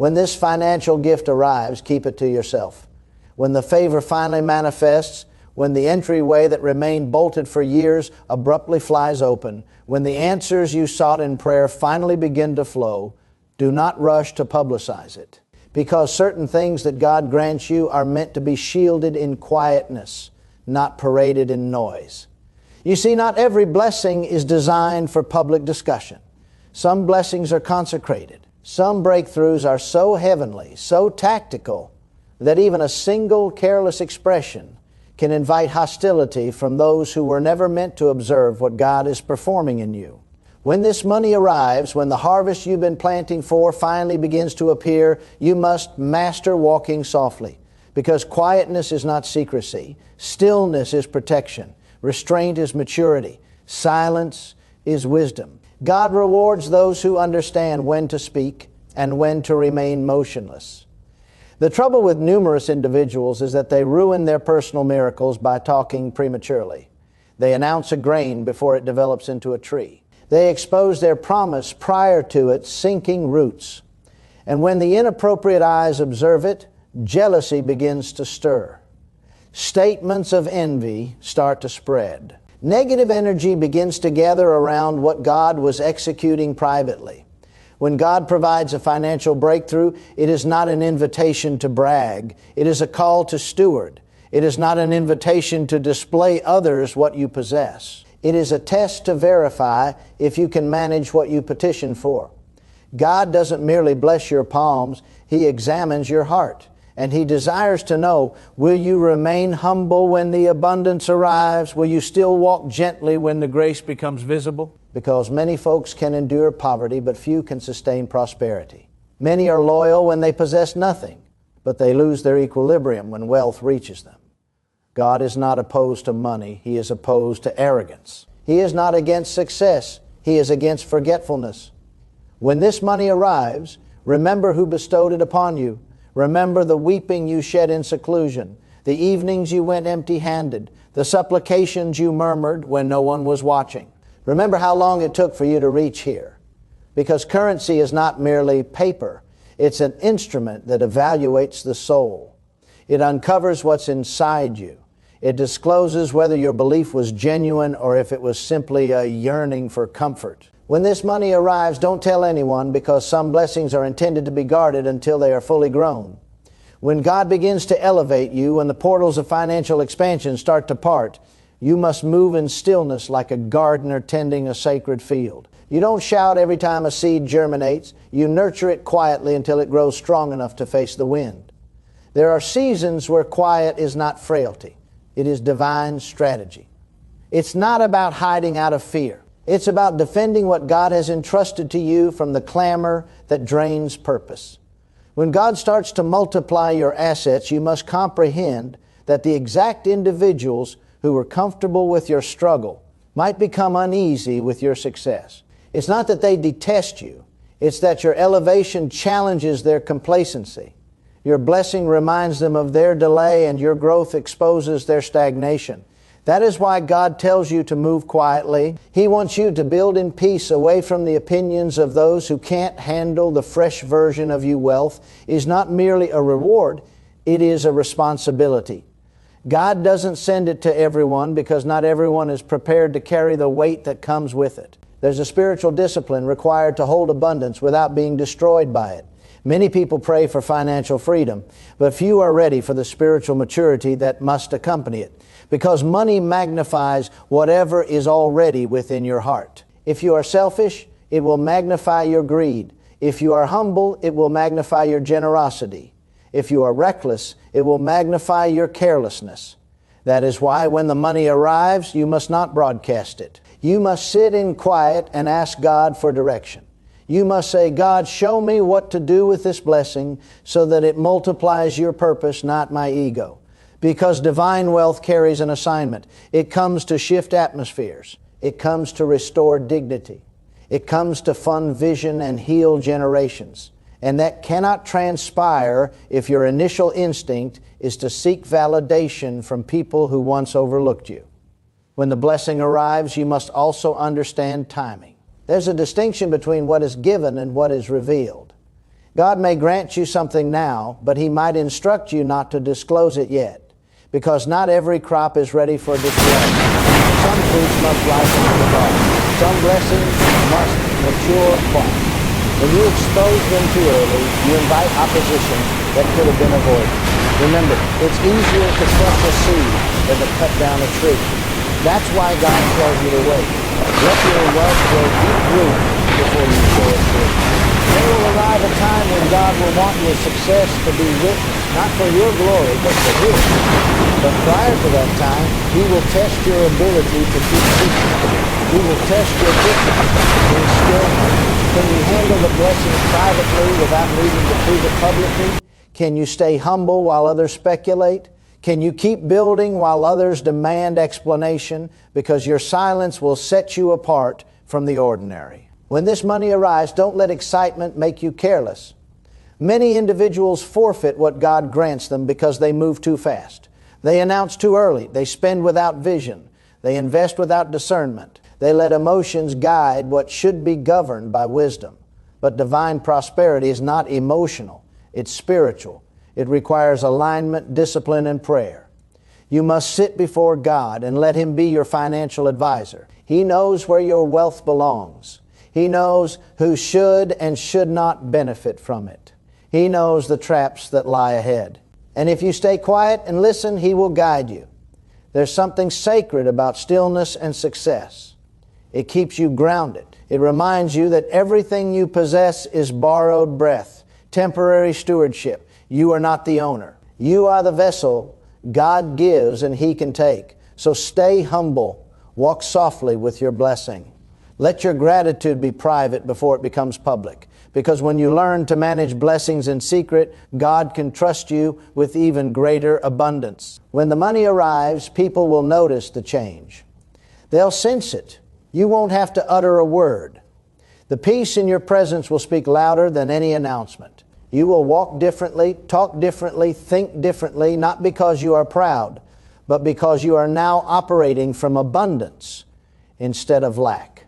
When this financial gift arrives, keep it to yourself. When the favor finally manifests, when the entryway that remained bolted for years abruptly flies open, when the answers you sought in prayer finally begin to flow, do not rush to publicize it. Because certain things that God grants you are meant to be shielded in quietness, not paraded in noise. You see, not every blessing is designed for public discussion. Some blessings are consecrated. Some breakthroughs are so heavenly, so tactical, that even a single careless expression can invite hostility from those who were never meant to observe what God is performing in you. When this money arrives, when the harvest you've been planting for finally begins to appear, you must master walking softly, because quietness is not secrecy, stillness is protection, restraint is maturity, silence is wisdom. God rewards those who understand when to speak and when to remain motionless. The trouble with numerous individuals is that they ruin their personal miracles by talking prematurely. They announce a grain before it develops into a tree. They expose their promise prior to it sinking roots. And when the inappropriate eyes observe it, jealousy begins to stir. Statements of envy start to spread. Negative energy begins to gather around what God was executing privately. When God provides a financial breakthrough, it is not an invitation to brag. It is a call to steward. It is not an invitation to display others what you possess. It is a test to verify if you can manage what you petition for. God doesn't merely bless your palms, He examines your heart. And He desires to know, will you remain humble when the abundance arrives? Will you still walk gently when the grace becomes visible? Because many folks can endure poverty, but few can sustain prosperity. Many are loyal when they possess nothing, but they lose their equilibrium when wealth reaches them. God is not opposed to money. He is opposed to arrogance. He is not against success. He is against forgetfulness. When this money arrives, remember who bestowed it upon you. Remember the weeping you shed in seclusion, the evenings you went empty-handed, the supplications you murmured when no one was watching. Remember how long it took for you to reach here. Because currency is not merely paper. It's an instrument that evaluates the soul. It uncovers what's inside you. It discloses whether your belief was genuine or if it was simply a yearning for comfort. When this money arrives, don't tell anyone, because some blessings are intended to be guarded until they are fully grown. When God begins to elevate you, when the portals of financial expansion start to part, you must move in stillness like a gardener tending a sacred field. You don't shout every time a seed germinates. You nurture it quietly until it grows strong enough to face the wind. There are seasons where quiet is not frailty. It is divine strategy. It's not about hiding out of fear. It's about defending what God has entrusted to you from the clamor that drains purpose. When God starts to multiply your assets, you must comprehend that the exact individuals who were comfortable with your struggle might become uneasy with your success. It's not that they detest you. It's that your elevation challenges their complacency. Your blessing reminds them of their delay, and your growth exposes their stagnation. That is why God tells you to move quietly. He wants you to build in peace away from the opinions of those who can't handle the fresh version of you. Wealth is not merely a reward, it is a responsibility. God doesn't send it to everyone because not everyone is prepared to carry the weight that comes with it. There's a spiritual discipline required to hold abundance without being destroyed by it. Many people pray for financial freedom, but few are ready for the spiritual maturity that must accompany it. Because money magnifies whatever is already within your heart. If you are selfish, it will magnify your greed. If you are humble, it will magnify your generosity. If you are reckless, it will magnify your carelessness. That is why when the money arrives, you must not broadcast it. You must sit in quiet and ask God for direction. You must say, God, show me what to do with this blessing so that it multiplies your purpose, not my ego. Because divine wealth carries an assignment. It comes to shift atmospheres. It comes to restore dignity. It comes to fund vision and heal generations. And that cannot transpire if your initial instinct is to seek validation from people who once overlooked you. When the blessing arrives, you must also understand timing. There's a distinction between what is given and what is revealed. God may grant you something now, but He might instruct you not to disclose it yet, because not every crop is ready for display. Some fruits must ripen in the garden. Some blessings must mature quiet. When you expose them too early, you invite opposition that could have been avoided. Remember, it's easier to crush a seed than to cut down a tree. That's why God tells you to wait. Let your wealth grow deep rooted before you show it through. There will arrive a time when God will want your success to be witnessed, not for your glory, but for His. But prior to that time, He will test your ability to keep seeking. He will test your discipline and skill. Can you handle the blessing privately without needing to prove it publicly? Can you stay humble while others speculate? Can you keep building while others demand explanation? Because your silence will set you apart from the ordinary. When this money arrives, don't let excitement make you careless. Many individuals forfeit what God grants them because they move too fast. They announce too early. They spend without vision. They invest without discernment. They let emotions guide what should be governed by wisdom. But divine prosperity is not emotional. It's spiritual. It requires alignment, discipline, and prayer. You must sit before God and let Him be your financial advisor. He knows where your wealth belongs. He knows who should and should not benefit from it. He knows the traps that lie ahead. And if you stay quiet and listen, He will guide you. There's something sacred about stillness and success. It keeps you grounded. It reminds you that everything you possess is borrowed breath, temporary stewardship. You are not the owner. You are the vessel God gives and He can take. So stay humble. Walk softly with your blessing. Let your gratitude be private before it becomes public. Because when you learn to manage blessings in secret, God can trust you with even greater abundance. When the money arrives, people will notice the change. They'll sense it. You won't have to utter a word. The peace in your presence will speak louder than any announcement. You will walk differently, talk differently, think differently, not because you are proud, but because you are now operating from abundance instead of lack.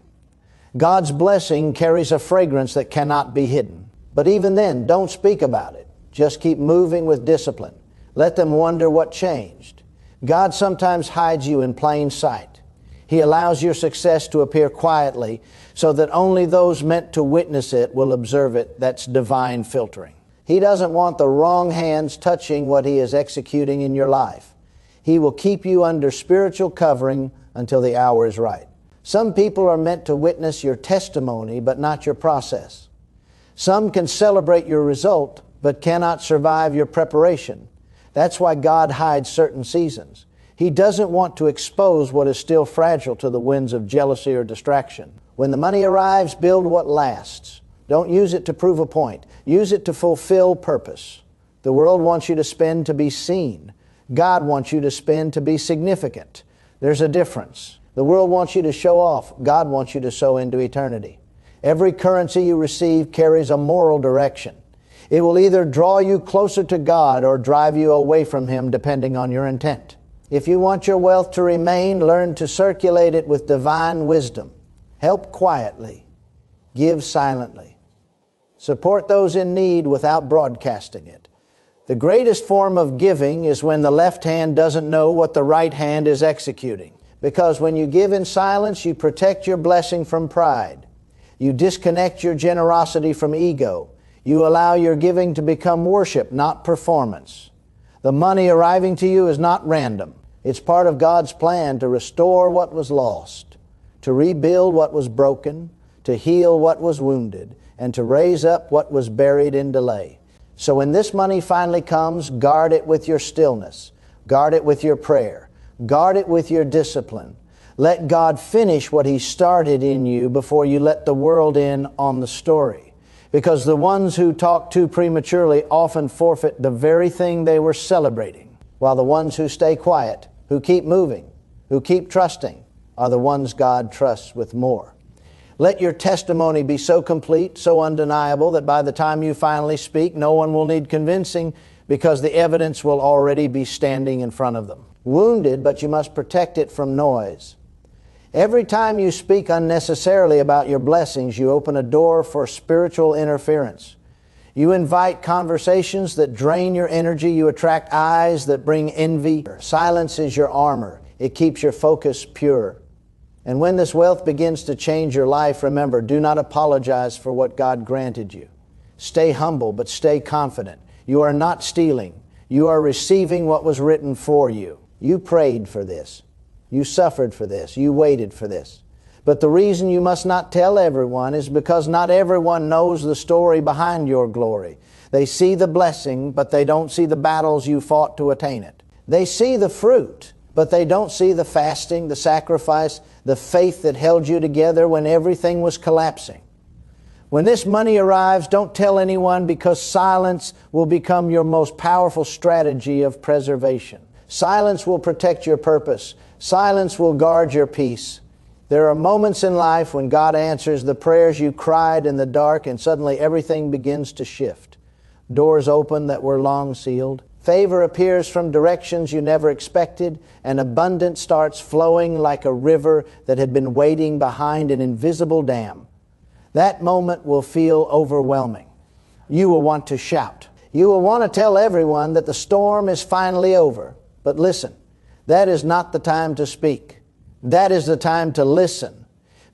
God's blessing carries a fragrance that cannot be hidden. But even then, don't speak about it. Just keep moving with discipline. Let them wonder what changed. God sometimes hides you in plain sight. He allows your success to appear quietly so that only those meant to witness it will observe it. That's divine filtering. He doesn't want the wrong hands touching what He is executing in your life. He will keep you under spiritual covering until the hour is right. Some people are meant to witness your testimony, but not your process. Some can celebrate your result, but cannot survive your preparation. That's why God hides certain seasons. He doesn't want to expose what is still fragile to the winds of jealousy or distraction. When the money arrives, build what lasts. Don't use it to prove a point. Use it to fulfill purpose. The world wants you to spend to be seen. God wants you to spend to be significant. There's a difference. The world wants you to show off. God wants you to sow into eternity. Every currency you receive carries a moral direction. It will either draw you closer to God or drive you away from Him, depending on your intent. If you want your wealth to remain, learn to circulate it with divine wisdom. Help quietly. Give silently. Support those in need without broadcasting it. The greatest form of giving is when the left hand doesn't know what the right hand is executing. Because when you give in silence, you protect your blessing from pride. You disconnect your generosity from ego. You allow your giving to become worship, not performance. The money arriving to you is not random. It's part of God's plan to restore what was lost, to rebuild what was broken, to heal what was wounded, and to raise up what was buried in delay. So when this money finally comes, guard it with your stillness. Guard it with your prayer. Guard it with your discipline. Let God finish what He started in you before you let the world in on the story. Because the ones who talk too prematurely often forfeit the very thing they were celebrating, while the ones who stay quiet, who keep moving, who keep trusting, are the ones God trusts with more. Let your testimony be so complete, so undeniable, that by the time you finally speak, no one will need convincing, because the evidence will already be standing in front of them. Wounded, but you must protect it from noise. Every time you speak unnecessarily about your blessings, you open a door for spiritual interference. You invite conversations that drain your energy. You attract eyes that bring envy. Silence is your armor. It keeps your focus pure. And when this wealth begins to change your life, remember, do not apologize for what God granted you. Stay humble, but stay confident. You are not stealing. You are receiving what was written for you. You prayed for this. You suffered for this. You waited for this. But the reason you must not tell everyone is because not everyone knows the story behind your glory. They see the blessing, but they don't see the battles you fought to attain it. They see the fruit, but they don't see the fasting, the sacrifice, the faith that held you together when everything was collapsing. When this money arrives, don't tell anyone, because silence will become your most powerful strategy of preservation. Silence will protect your purpose. Silence will guard your peace. There are moments in life when God answers the prayers you cried in the dark, and suddenly everything begins to shift. Doors open that were long sealed. Favor appears from directions you never expected, and abundance starts flowing like a river that had been waiting behind an invisible dam. That moment will feel overwhelming. You will want to shout. You will want to tell everyone that the storm is finally over. But listen, that is not the time to speak. That is the time to listen,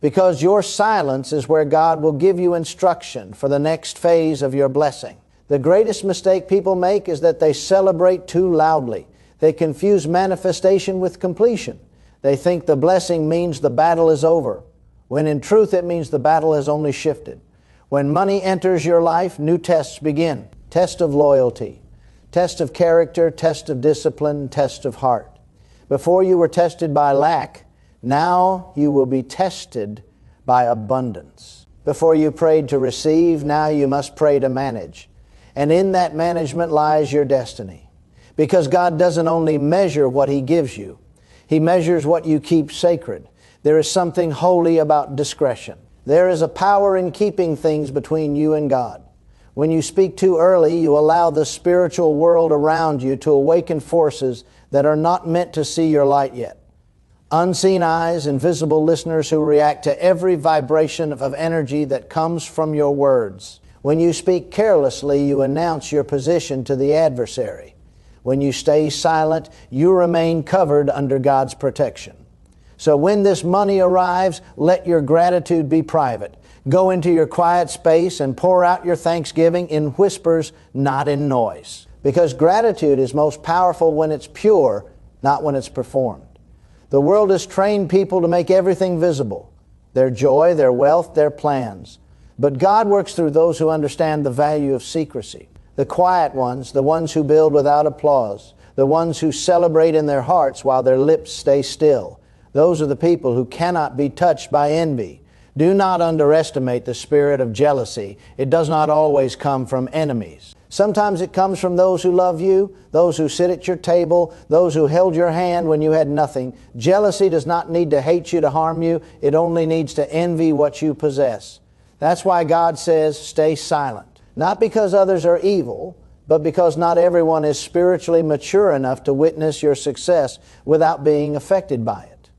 because your silence is where God will give you instruction for the next phase of your blessing. The greatest mistake people make is that they celebrate too loudly. They confuse manifestation with completion. They think the blessing means the battle is over, when in truth it means the battle has only shifted. When money enters your life, new tests begin. Test of loyalty, test of character, test of discipline, test of heart. Before you were tested by lack, now you will be tested by abundance. Before you prayed to receive, now you must pray to manage. And in that management lies your destiny. Because God doesn't only measure what He gives you, He measures what you keep sacred. There is something holy about discretion. There is a power in keeping things between you and God. When you speak too early, you allow the spiritual world around you to awaken forces that are not meant to see your light yet. Unseen eyes, invisible listeners who react to every vibration of energy that comes from your words. When you speak carelessly, you announce your position to the adversary. When you stay silent, you remain covered under God's protection. So when this money arrives, let your gratitude be private. Go into your quiet space and pour out your thanksgiving in whispers, not in noise. Because gratitude is most powerful when it's pure, not when it's performed. The world has trained people to make everything visible: their joy, their wealth, their plans. But God works through those who understand the value of secrecy. The quiet ones, the ones who build without applause, the ones who celebrate in their hearts while their lips stay still. Those are the people who cannot be touched by envy. Do not underestimate the spirit of jealousy. It does not always come from enemies. Sometimes it comes from those who love you, those who sit at your table, those who held your hand when you had nothing. Jealousy does not need to hate you to harm you. It only needs to envy what you possess. That's why God says, stay silent. Not because others are evil, but because not everyone is spiritually mature enough to witness your success without being affected by it.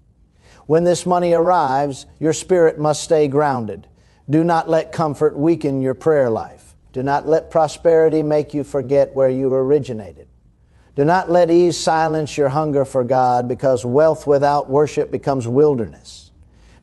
When this money arrives, your spirit must stay grounded. Do not let comfort weaken your prayer life. Do not let prosperity make you forget where you originated. Do not let ease silence your hunger for God, because wealth without worship becomes wilderness.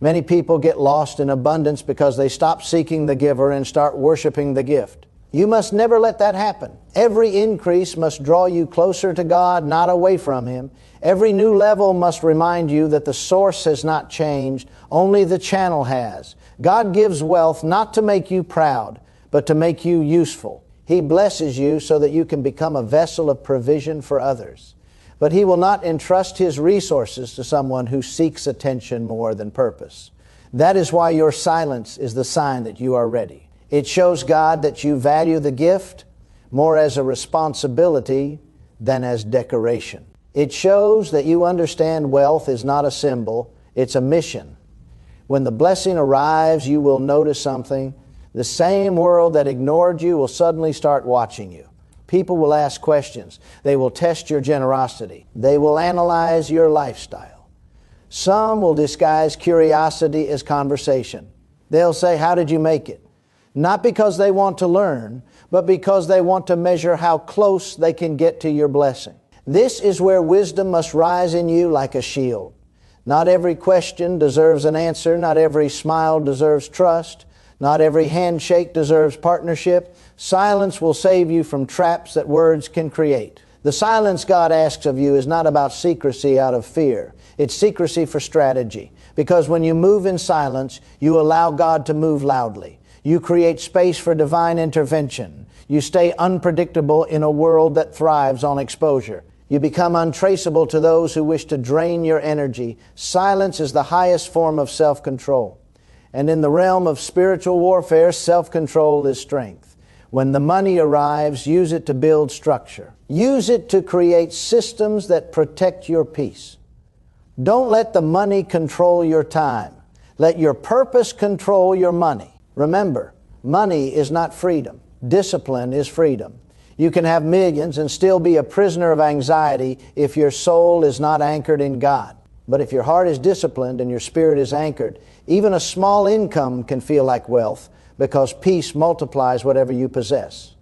Many people get lost in abundance because they stop seeking the giver and start worshiping the gift. You must never let that happen. Every increase must draw you closer to God, not away from Him. Every new level must remind you that the source has not changed, only the channel has. God gives wealth not to make you proud, but to make you useful. He blesses you so that you can become a vessel of provision for others. But He will not entrust His resources to someone who seeks attention more than purpose. That is why your silence is the sign that you are ready. It shows God that you value the gift more as a responsibility than as decoration. It shows that you understand wealth is not a symbol, it's a mission. When the blessing arrives, you will notice something. The same world that ignored you will suddenly start watching you. People will ask questions. They will test your generosity. They will analyze your lifestyle. Some will disguise curiosity as conversation. They'll say, "How did you make it?" Not because they want to learn, but because they want to measure how close they can get to your blessing. This is where wisdom must rise in you like a shield. Not every question deserves an answer. Not every smile deserves trust. Not every handshake deserves partnership. Silence will save you from traps that words can create. The silence God asks of you is not about secrecy out of fear. It's secrecy for strategy. Because when you move in silence, you allow God to move loudly. You create space for divine intervention. You stay unpredictable in a world that thrives on exposure. You become untraceable to those who wish to drain your energy. Silence is the highest form of self-control. And in the realm of spiritual warfare, self-control is strength. When the money arrives, use it to build structure. Use it to create systems that protect your peace. Don't let the money control your time. Let your purpose control your money. Remember, money is not freedom. Discipline is freedom. You can have millions and still be a prisoner of anxiety if your soul is not anchored in God. But if your heart is disciplined and your spirit is anchored, even a small income can feel like wealth because peace multiplies whatever you possess.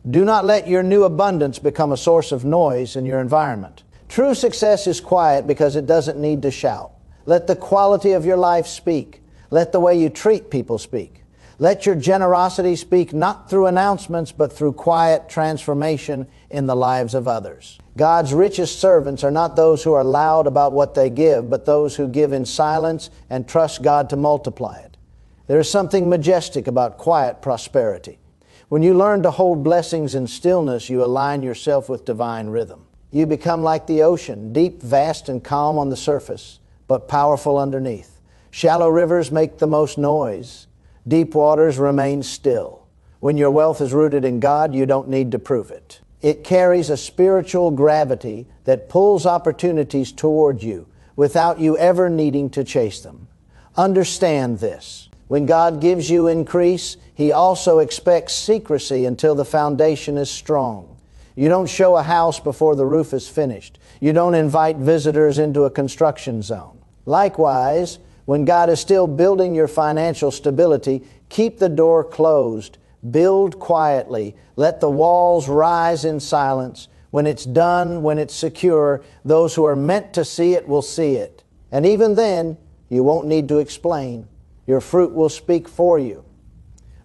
Do not let your new abundance become a source of noise in your environment. True success is quiet because it doesn't need to shout. Let the quality of your life speak. Let the way you treat people speak. Let your generosity speak not through announcements, but through quiet transformation in the lives of others. God's richest servants are not those who are loud about what they give, but those who give in silence and trust God to multiply it. There is something majestic about quiet prosperity. When you learn to hold blessings in stillness, you align yourself with divine rhythm. You become like the ocean, deep, vast, and calm on the surface, but powerful underneath. Shallow rivers make the most noise. Deep waters remain still. When your wealth is rooted in God, you don't need to prove it. It carries a spiritual gravity that pulls opportunities toward you without you ever needing to chase them. Understand this. When God gives you increase, He also expects secrecy until the foundation is strong. You don't show a house before the roof is finished. You don't invite visitors into a construction zone. Likewise, when God is still building your financial stability, keep the door closed. Build quietly. Let the walls rise in silence. When it's done, when it's secure, those who are meant to see it will see it. And even then, you won't need to explain. Your fruit will speak for you.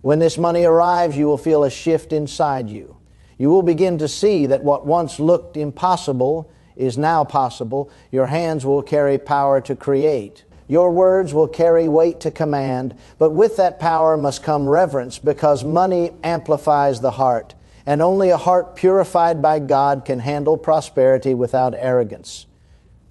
When this money arrives, you will feel a shift inside you. You will begin to see that what once looked impossible is now possible. Your hands will carry power to create. Your words will carry weight to command, but with that power must come reverence, because money amplifies the heart, and only a heart purified by God can handle prosperity without arrogance.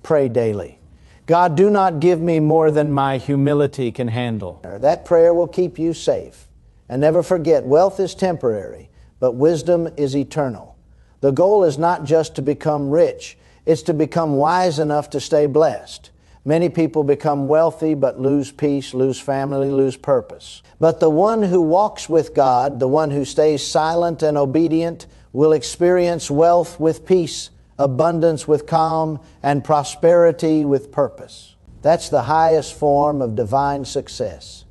Pray daily. God, do not give me more than my humility can handle. That prayer will keep you safe. And never forget, wealth is temporary, but wisdom is eternal. The goal is not just to become rich, it's to become wise enough to stay blessed. Many people become wealthy but lose peace, lose family, lose purpose. But the one who walks with God, the one who stays silent and obedient, will experience wealth with peace, abundance with calm, and prosperity with purpose. That's the highest form of divine success.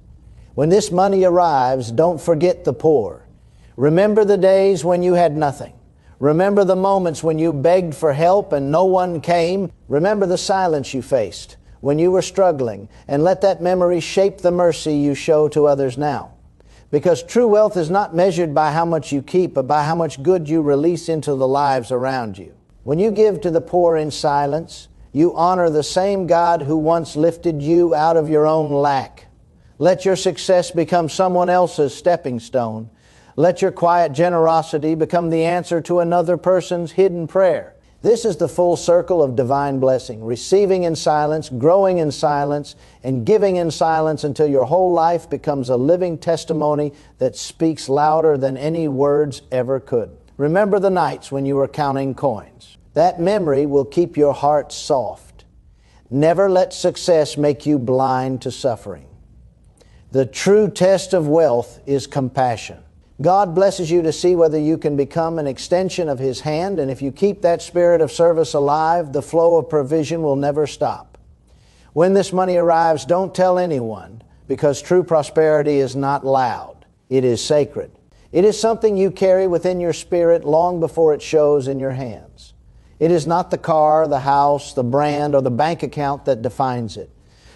When this money arrives, don't forget the poor. Remember the days when you had nothing. Remember the moments when you begged for help and no one came. Remember the silence you faced when you were struggling, and let that memory shape the mercy you show to others now. Because true wealth is not measured by how much you keep, but by how much good you release into the lives around you. When you give to the poor in silence, you honor the same God who once lifted you out of your own lack. Let your success become someone else's stepping stone. Let your quiet generosity become the answer to another person's hidden prayer. This is the full circle of divine blessing, receiving in silence, growing in silence, and giving in silence until your whole life becomes a living testimony that speaks louder than any words ever could. Remember the nights when you were counting coins. That memory will keep your heart soft. Never let success make you blind to suffering. The true test of wealth is compassion. God blesses you to see whether you can become an extension of His hand, and if you keep that spirit of service alive, the flow of provision will never stop. When this money arrives, don't tell anyone, because true prosperity is not loud. It is sacred. It is something you carry within your spirit long before it shows in your hands. It is not the car, the house, the brand, or the bank account that defines it.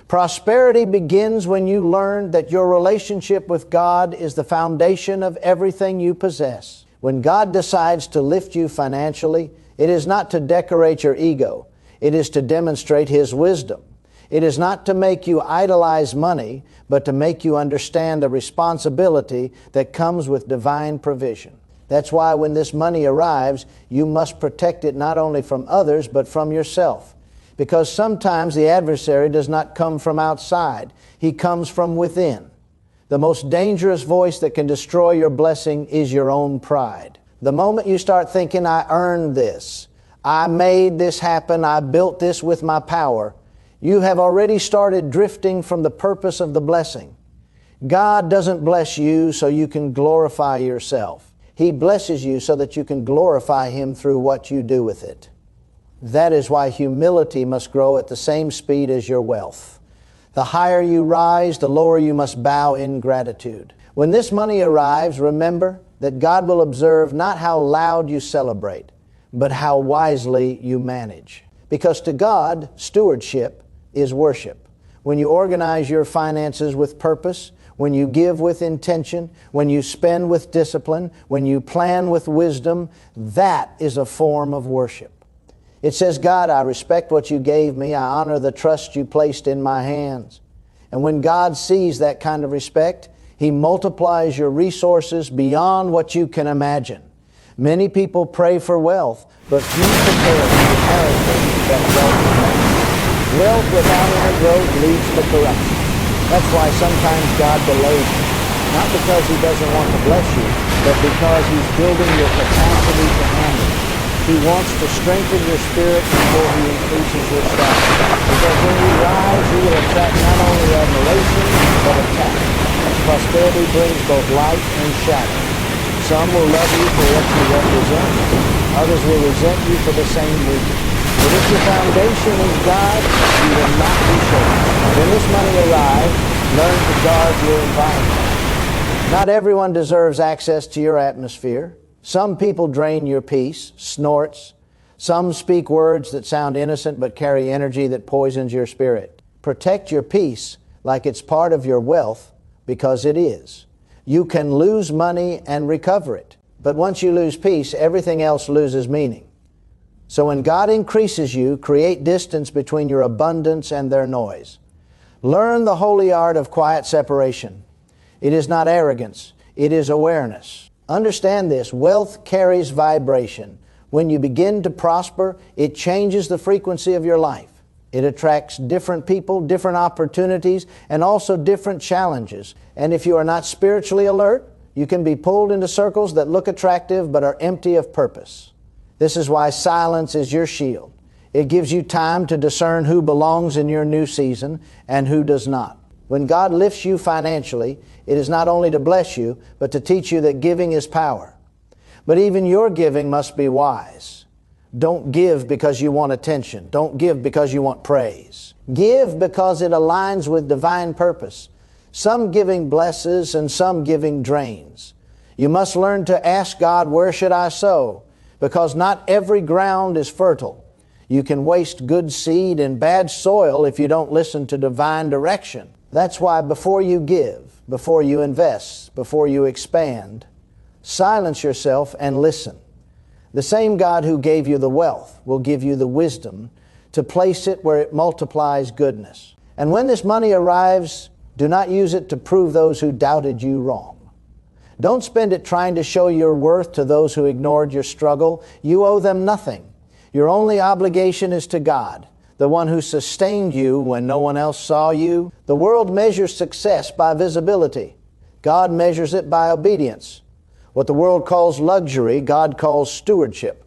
Prosperity begins when you learn that your relationship with God is the foundation of everything you possess. When God decides to lift you financially, it is not to decorate your ego. It is to demonstrate His wisdom. It is not to make you idolize money, but to make you understand the responsibility that comes with divine provision. That's why when this money arrives, you must protect it not only from others, but from yourself. Because sometimes the adversary does not come from outside. He comes from within. The most dangerous voice that can destroy your blessing is your own pride. The moment you start thinking, I earned this, I made this happen, I built this with my power, you have already started drifting from the purpose of the blessing. God doesn't bless you so you can glorify yourself. He blesses you so that you can glorify Him through what you do with it. That is why humility must grow at the same speed as your wealth. The higher you rise, the lower you must bow in gratitude. When this money arrives, remember that God will observe not how loud you celebrate, but how wisely you manage. Because to God, stewardship is worship. When you organize your finances with purpose, when you give with intention, when you spend with discipline, when you plan with wisdom, that is a form of worship. It says, God, I respect what you gave me. I honor the trust you placed in my hands. And when God sees that kind of respect, He multiplies your resources beyond what you can imagine. Many people pray for wealth, but few prepare for the character that wealth brings. Wealth without inner growth leads to corruption. That's why sometimes God delays you. Not because He doesn't want to bless you, but because He's building your capacity to handle it. He wants to strengthen your spirit before He increases your stature. Because when you rise, you will attract not only admiration, but attack. Prosperity brings both light and shadow. Some will love you for what you represent. Others will resent you for the same reason. But if your foundation is God, you will not be shaken. When this money arrives, learn to guard your environment. Not everyone deserves access to your atmosphere. Some people drain your peace, snorts. Some speak words that sound innocent but carry energy that poisons your spirit. Protect your peace like it's part of your wealth, because it is. You can lose money and recover it. But once you lose peace, everything else loses meaning. So when God increases you, create distance between your abundance and their noise. Learn the holy art of quiet separation. It is not arrogance, it is awareness. Understand this, wealth carries vibration. When you begin to prosper, it changes the frequency of your life. It attracts different people, different opportunities, and also different challenges. And if you are not spiritually alert, you can be pulled into circles that look attractive but are empty of purpose. This is why silence is your shield. It gives you time to discern who belongs in your new season and who does not. When God lifts you financially, it is not only to bless you, but to teach you that giving is power. But even your giving must be wise. Don't give because you want attention. Don't give because you want praise. Give because it aligns with divine purpose. Some giving blesses and some giving drains. You must learn to ask God, where should I sow? Because not every ground is fertile. You can waste good seed in bad soil if you don't listen to divine direction. That's why before you give, before you invest, before you expand, silence yourself and listen. The same God who gave you the wealth will give you the wisdom to place it where it multiplies goodness. And when this money arrives, do not use it to prove those who doubted you wrong. Don't spend it trying to show your worth to those who ignored your struggle. You owe them nothing. Your only obligation is to God, the one who sustained you when no one else saw you. The world measures success by visibility. God measures it by obedience. What the world calls luxury, God calls stewardship.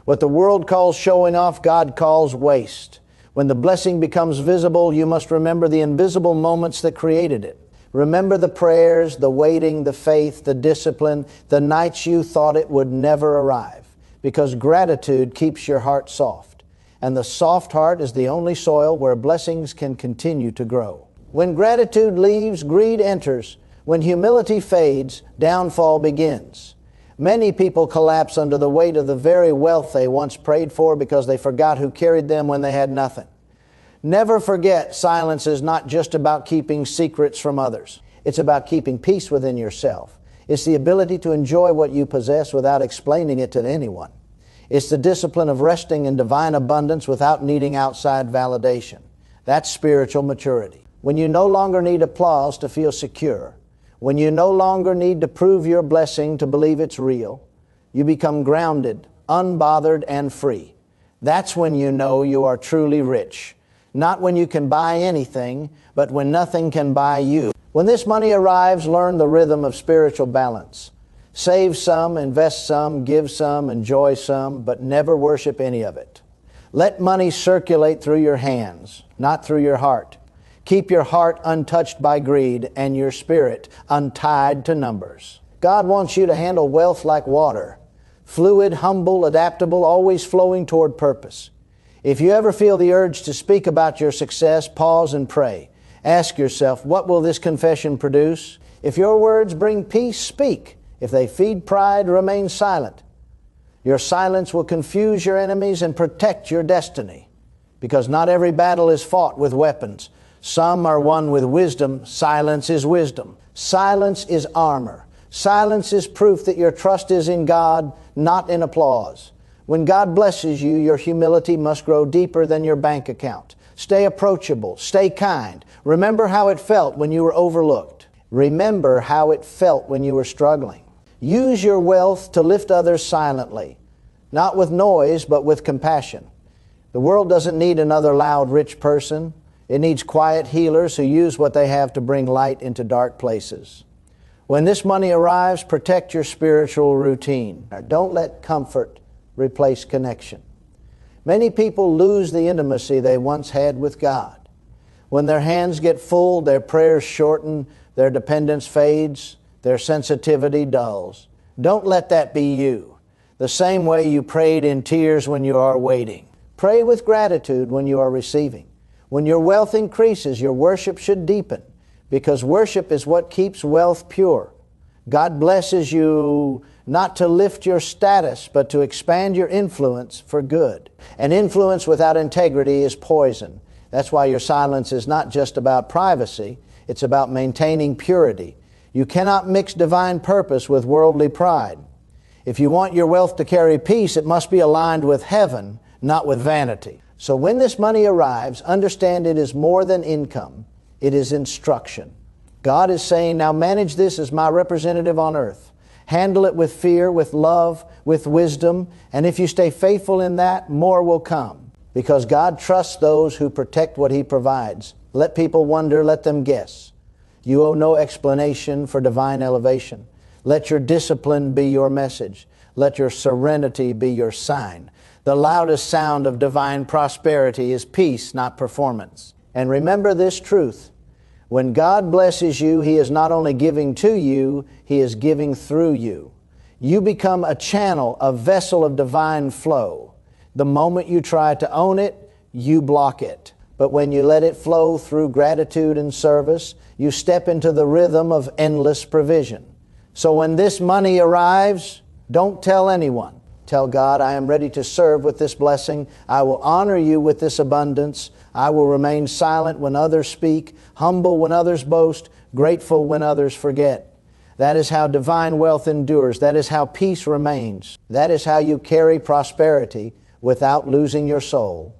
What the world calls showing off, God calls waste. When the blessing becomes visible, you must remember the invisible moments that created it. Remember the prayers, the waiting, the faith, the discipline, the nights you thought it would never arrive. Because gratitude keeps your heart soft. And the soft heart is the only soil where blessings can continue to grow. When gratitude leaves, greed enters. When humility fades, downfall begins. Many people collapse under the weight of the very wealth they once prayed for because they forgot who carried them when they had nothing. Never forget, silence is not just about keeping secrets from others. It's about keeping peace within yourself. It's the ability to enjoy what you possess without explaining it to anyone. It's the discipline of resting in divine abundance without needing outside validation. That's spiritual maturity. When you no longer need applause to feel secure, when you no longer need to prove your blessing to believe it's real, you become grounded, unbothered, and free. That's when you know you are truly rich. Not when you can buy anything, but when nothing can buy you. When this money arrives, learn the rhythm of spiritual balance. Save some, invest some, give some, enjoy some, but never worship any of it. Let money circulate through your hands, not through your heart. Keep your heart untouched by greed and your spirit untied to numbers. God wants you to handle wealth like water, fluid, humble, adaptable, always flowing toward purpose. If you ever feel the urge to speak about your success, pause and pray. Ask yourself, what will this confession produce? If your words bring peace, speak. If they feed pride, remain silent. Your silence will confuse your enemies and protect your destiny. Because not every battle is fought with weapons. Some are won with wisdom. Silence is wisdom. Silence is armor. Silence is proof that your trust is in God, not in applause. When God blesses you, your humility must grow deeper than your bank account. Stay approachable. Stay kind. Remember how it felt when you were overlooked. Remember how it felt when you were struggling. Use your wealth to lift others silently, not with noise, but with compassion. The world doesn't need another loud, rich person. It needs quiet healers who use what they have to bring light into dark places. When this money arrives, protect your spiritual routine. Don't let comfort replace connection. Many people lose the intimacy they once had with God. When their hands get full, their prayers shorten, their dependence fades, their sensitivity dulls. Don't let that be you. The same way you prayed in tears when you are waiting. Pray with gratitude when you are receiving. When your wealth increases, your worship should deepen, because worship is what keeps wealth pure. God blesses you not to lift your status, but to expand your influence for good. And influence without integrity is poison. That's why your silence is not just about privacy, it's about maintaining purity. You cannot mix divine purpose with worldly pride. If you want your wealth to carry peace, it must be aligned with heaven, not with vanity. So when this money arrives, understand it is more than income. It is instruction. God is saying, now manage this as my representative on earth. Handle it with fear, with love, with wisdom. And if you stay faithful in that, more will come. Because God trusts those who protect what He provides. Let people wonder, let them guess. You owe no explanation for divine elevation. Let your discipline be your message. Let your serenity be your sign. The loudest sound of divine prosperity is peace, not performance. And remember this truth. When God blesses you, He is not only giving to you, He is giving through you. You become a channel, a vessel of divine flow. The moment you try to own it, you block it. But when you let it flow through gratitude and service, you step into the rhythm of endless provision. So when this money arrives, don't tell anyone. Tell God, I am ready to serve with this blessing. I will honor you with this abundance. I will remain silent when others speak, humble when others boast, grateful when others forget. That is how divine wealth endures. That is how peace remains. That is how you carry prosperity without losing your soul.